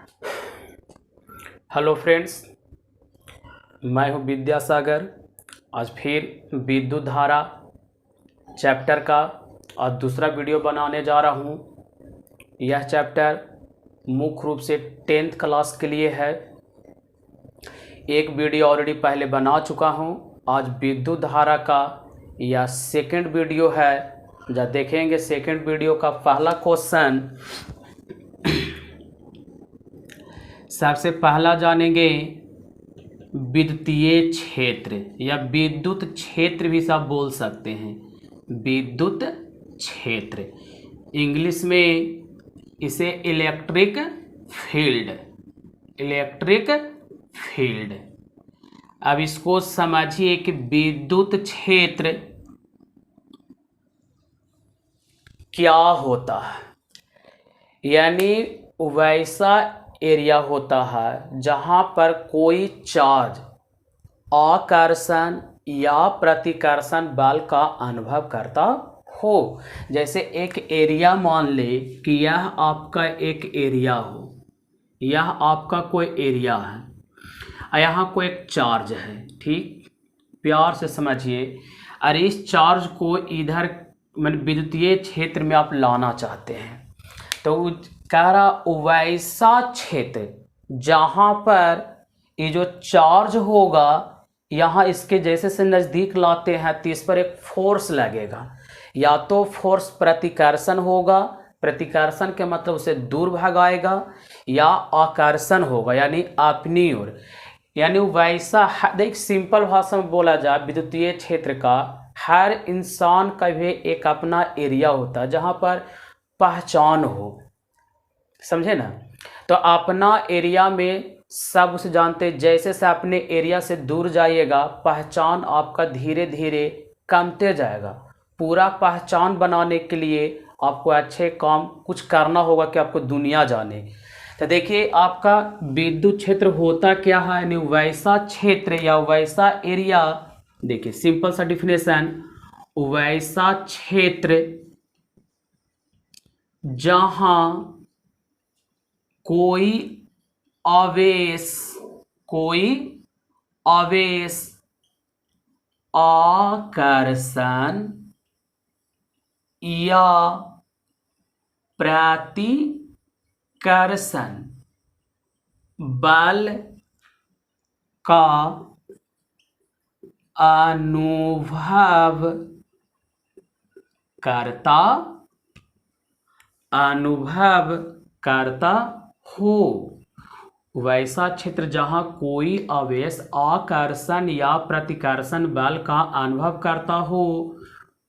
Hello friends, मैं हूं विद्यासागर। आज फिर विद्युत धारा चैप्टर का आज दूसरा वीडियो बनाने जा रहा हूं। यह चैप्टर मुख्य रूप से 10th क्लास के लिए है। एक वीडियो ऑलरेडी पहले बना चुका हूं। आज विद्युत धारा का यह सेकंड वीडियो है। जब देखेंगे सेकंड वीडियो का पहला क्वेश्चन, सबसे पहला जानेंगे विद्युतीय क्षेत्र या विद्युत क्षेत्र भी सब बोल सकते हैं। विद्युत क्षेत्र इंग्लिश में इसे इलेक्ट्रिक फील्ड, इलेक्ट्रिक फील्ड। अब इसको समझिए कि विद्युत क्षेत्र क्या होता है। यानी वैसा एरिया होता है जहाँ पर कोई चार्ज आकर्षण या प्रतिकर्षण बल का अनुभव करता हो। जैसे एक एरिया मान ले कि यह आपका एक एरिया हो, यह आपका कोई एरिया है, यहाँ कोई एक चार्ज है। ठीक, प्यार से समझिए। और इस चार्ज को इधर मतलब विद्युतीय क्षेत्र में आप लाना चाहते हैं, तो कह रहा वैसा क्षेत्र जहाँ पर ये जो चार्ज होगा, यहाँ इसके जैसे से नज़दीक लाते हैं तो इस पर एक फोर्स लगेगा। या तो फोर्स प्रतिकर्षण होगा, प्रतिकर्षण के मतलब उसे दूर भगाएगा, या आकर्षण होगा यानी अपनी ओर। यानी वैसा देख, सिंपल भाषा में बोला जाए विद्युतीय क्षेत्र का, हर इंसान का भी एक अपना एरिया होता है जहाँ पर पहचान हो, समझे ना। तो अपना एरिया में सब उसे जानते। जैसे से अपने एरिया से दूर जाइएगा, पहचान आपका धीरे धीरे कमते जाएगा। पूरा पहचान बनाने के लिए आपको अच्छे काम कुछ करना होगा कि आपको दुनिया जाने। तो देखिए, आपका विद्युत क्षेत्र होता क्या है, यानी वैसा क्षेत्र या वैसा एरिया। देखिए सिंपल सा डिफिनेशन, वैसा क्षेत्र जहां कोई आवेश आकर्षण या प्रतिकर्षण बल का अनुभव करता हो। वैसा क्षेत्र जहां कोई आवेश आकर्षण या प्रतिकर्षण बल का अनुभव करता हो,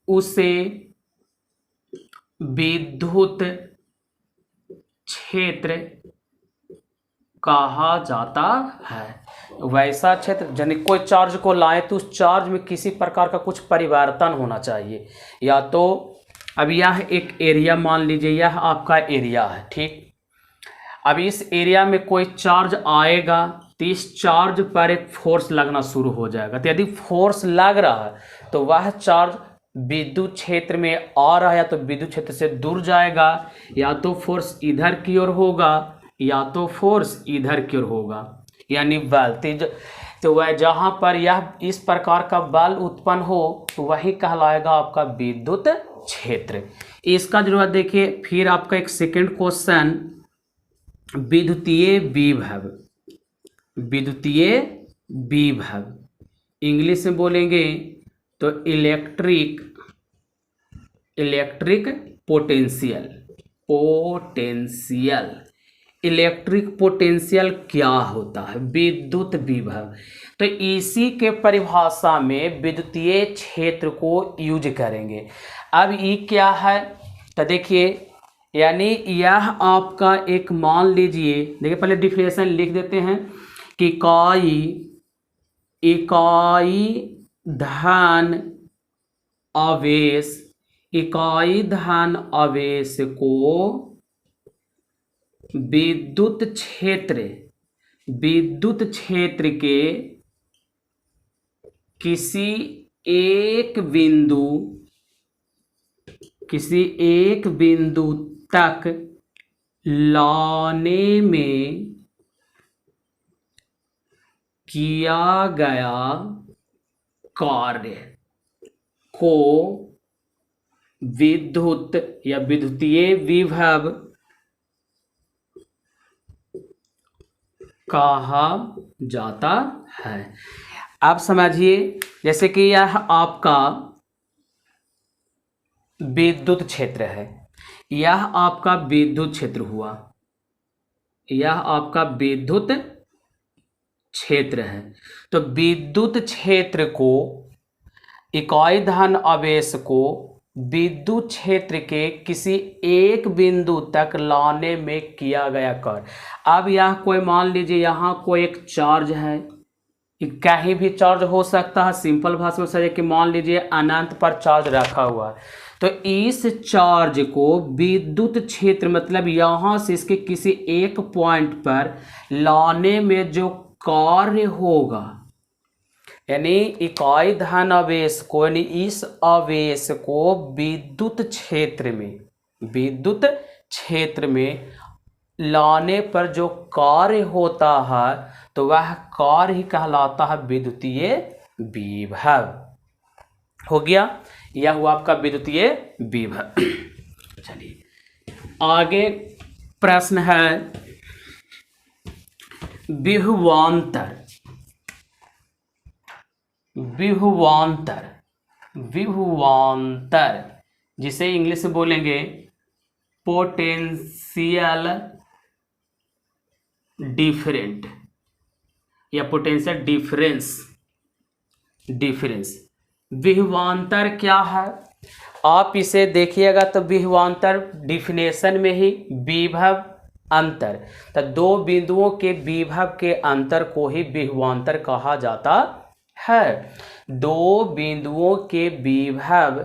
उसे विद्युत क्षेत्र कहा जाता है। वैसा क्षेत्र यानी कोई चार्ज को लाए तो उस चार्ज में किसी प्रकार का कुछ परिवर्तन होना चाहिए। या तो अब यह एक एरिया मान लीजिए, यह आपका एरिया है। ठीक, अब इस एरिया में कोई चार्ज आएगा तो इस चार्ज पर एक फोर्स लगना शुरू हो जाएगा। तो यदि फोर्स लग रहा है तो वह चार्ज विद्युत क्षेत्र में आ रहा है, या तो विद्युत क्षेत्र से दूर जाएगा, या तो फोर्स इधर की ओर होगा, या तो फोर्स इधर की ओर होगा। यानी बल तो वह जहां पर यह इस प्रकार का बल उत्पन्न हो तो वही कहलाएगा आपका विद्युत क्षेत्र। इसका जरूरत देखिए। फिर आपका एक सेकंड क्वेश्चन, विद्युतीय विभव। विद्युतीय विभव इंग्लिश में बोलेंगे तो इलेक्ट्रिक पोटेंशियल। इलेक्ट्रिक पोटेंशियल क्या होता है? विद्युत विभव। तो इसी के परिभाषा में विद्युतीय क्षेत्र को यूज करेंगे। अब ये क्या है तो देखिए, यानी यह आपका एक मान लीजिए, देखिए पहले डिफिनेशन लिख देते हैं कि इकाई धन आवेश को विद्युत क्षेत्र के किसी एक बिंदु तक लाने में किया गया कार्य को विद्युत या विद्युतीय विभव कहा जाता है। आप समझिए, जैसे कि यह आपका विद्युत क्षेत्र है, यह आपका विद्युत क्षेत्र हुआ, यह आपका विद्युत क्षेत्र है। तो विद्युत क्षेत्र को, इकाई धन आवेश को विद्युत क्षेत्र के किसी एक बिंदु तक लाने में किया गया कार्य। अब यह कोई, मान लीजिए यहाँ कोई एक चार्ज है, कहीं भी चार्ज हो सकता है। सिंपल भाषा में समझिए कि मान लीजिए अनंत पर चार्ज रखा हुआ है, तो इस चार्ज को विद्युत क्षेत्र मतलब यहाँ से इसके किसी एक पॉइंट पर लाने में जो कार्य होगा, यानी इकाई धन आवेश को, यानी इस आवेश को विद्युत क्षेत्र में लाने पर जो कार्य होता है, तो वह कार्य ही कहलाता है विद्युतीय विभव। हो गया, यह हुआ आपका विद्युतीय विभव। चलिए आगे प्रश्न है विभवांतर। विभवांतर जिसे इंग्लिश में बोलेंगे पोटेंशियल डिफरेंट या पोटेंशियल डिफरेंस। विभवांतर क्या है, आप इसे देखिएगा तो विभवांतर डिफिनेशन में ही विभव अंतर, तो दो बिंदुओं के विभव के अंतर को ही विभवांतर कहा जाता है। दो बिंदुओं के विभव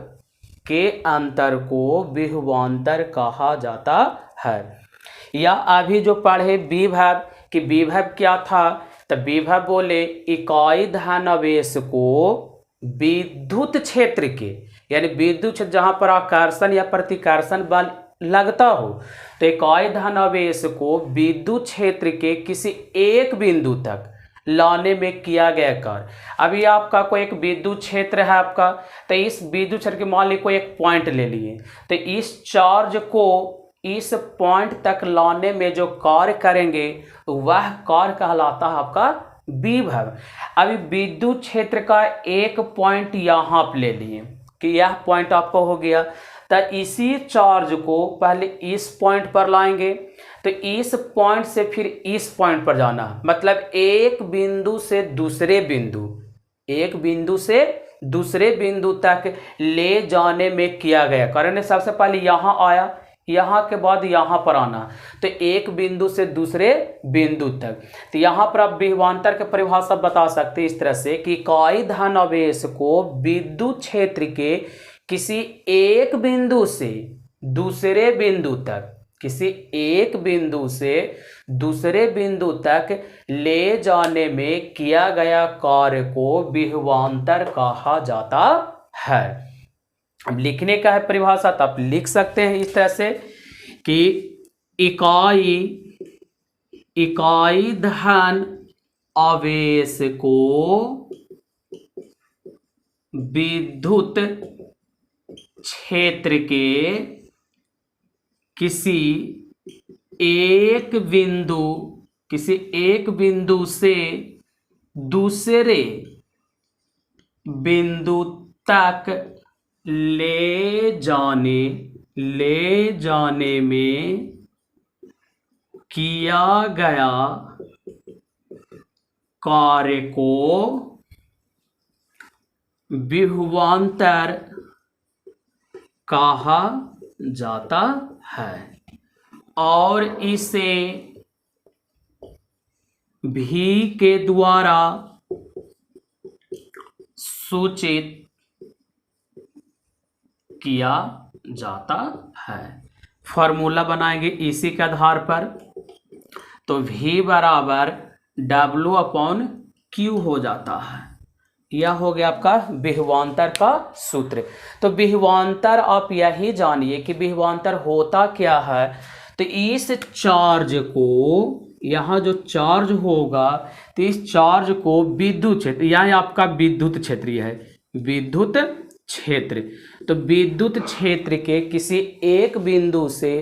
के अंतर को विभवांतर कहा जाता है। या अभी जो पढ़े विभव, कि विभव क्या था, तो विभव बोले इकाई धन आवेश को विद्युत क्षेत्र के, यानी विद्युत क्षेत्र जहाँ पर आकर्षण या प्रतिकर्षण बल लगता हो, तो इकाई धन आवेश को विद्युत क्षेत्र के किसी एक बिंदु तक लाने में किया गया कार्य। अभी आपका कोई एक विद्युत क्षेत्र है आपका, तो इस विद्युत क्षेत्र के मान लीजिए कोई एक पॉइंट ले लिए, तो इस चार्ज को इस पॉइंट तक लाने में जो कार्य करेंगे वह कार्य कहलाता है आपका विभव। अभी विद्युत क्षेत्र का एक पॉइंट यहाँ पे ले लिए कि यह पॉइंट आपका हो गया, तो इसी चार्ज को पहले इस पॉइंट पर लाएंगे, तो इस पॉइंट से फिर इस पॉइंट पर जाना, मतलब एक बिंदु से दूसरे बिंदु तक ले जाने में किया गया कारण। सबसे पहले यहाँ आया, यहाँ के बाद यहाँ पर आना, तो एक बिंदु से दूसरे बिंदु तक। तो यहाँ पर आप विभवांतर की परिभाषा बता सकते हैं इस तरह से कि इकाई धन आवेश को विद्युत क्षेत्र के किसी एक बिंदु से दूसरे बिंदु तक, किसी एक बिंदु से दूसरे बिंदु तक ले जाने में किया गया कार्य को विभवांतर कहा जाता है। अब लिखने का है परिभाषा, तो आप लिख सकते हैं इस तरह से कि इकाई धन आवेश को विद्युत क्षेत्र के किसी एक बिंदु से दूसरे बिंदु तक ले जाने में किया गया कार्य को विभवांतर कहा जाता है और इसे भी के द्वारा सूचित किया जाता है। फॉर्मूला बनाएंगे इसी के आधार पर, तो V बराबर W/Q हो जाता है। यह हो गया आपका विभवांतर का सूत्र। तो विभवांतर आप यही जानिए कि विभवांतर होता क्या है। तो तो इस चार्ज को, यहाँ जो चार्ज होगा तो इस चार्ज को विद्युत क्षेत्र, यहाँ आपका विद्युत क्षेत्र है, विद्युत क्षेत्र। तो विद्युत क्षेत्र के किसी एक बिंदु से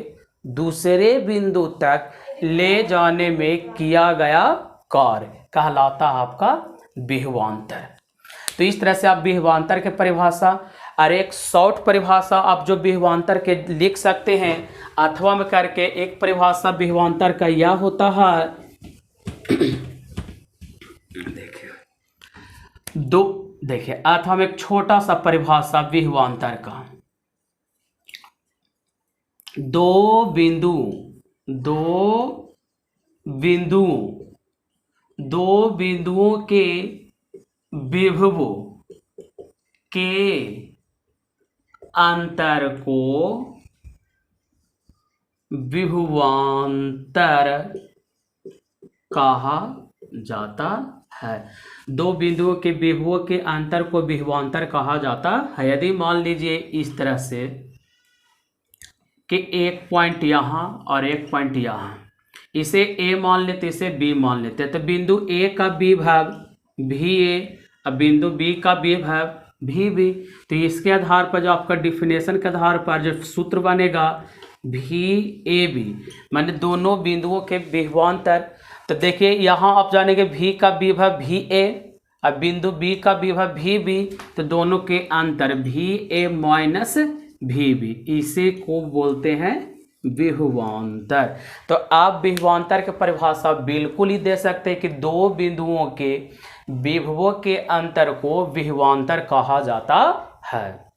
दूसरे बिंदु तक ले जाने में किया गया कार्य कहलाता है आपका विभवांतर। तो इस तरह से आप विभवांतर के परिभाषा और एक शॉर्ट परिभाषा आप जो विभवांतर के लिख सकते हैं अथवा में करके। एक परिभाषा विभवांतर का यह होता है, देखिए अथवा में एक छोटा सा परिभाषा विभवांतर का, दो बिंदुओं के विभवों के अंतर को विभवांतर कहा जाता है। दो बिंदुओं के विभवों के अंतर को विभवांतर कहा जाता है। यदि मान लीजिए इस तरह से कि एक पॉइंट यहाँ और एक पॉइंट यहाँ, इसे A मान लेते, इसे B मान लेते, तो बिंदु A का विभव VA और बिंदु B का विभव VB। तो इसके आधार पर जो आपका डिफिनेशन के आधार पर जो सूत्र बनेगा VAB, माने दोनों बिंदुओं के विभवांतर। तो देखिए यहाँ आप जानेंगे V का विभव VA और बिंदु B का विभव VB, तो दोनों के अंतर VA माइनस VB, इसे को बोलते हैं विभवांतर। तो आप विभवांतर की परिभाषा बिल्कुल ही दे सकते हैं कि दो बिंदुओं के विभवों के अंतर को विभवांतर कहा जाता है।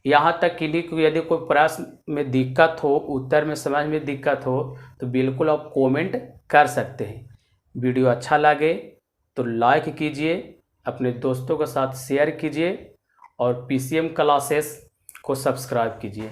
यहाँ तक कि यदि कोई प्रश्न में दिक्कत हो, उत्तर में समझ में दिक्कत हो, तो बिल्कुल आप कमेंट कर सकते हैं। वीडियो अच्छा लगे तो लाइक कीजिए, अपने दोस्तों के साथ शेयर कीजिए और PCM क्लासेस को सब्सक्राइब कीजिए।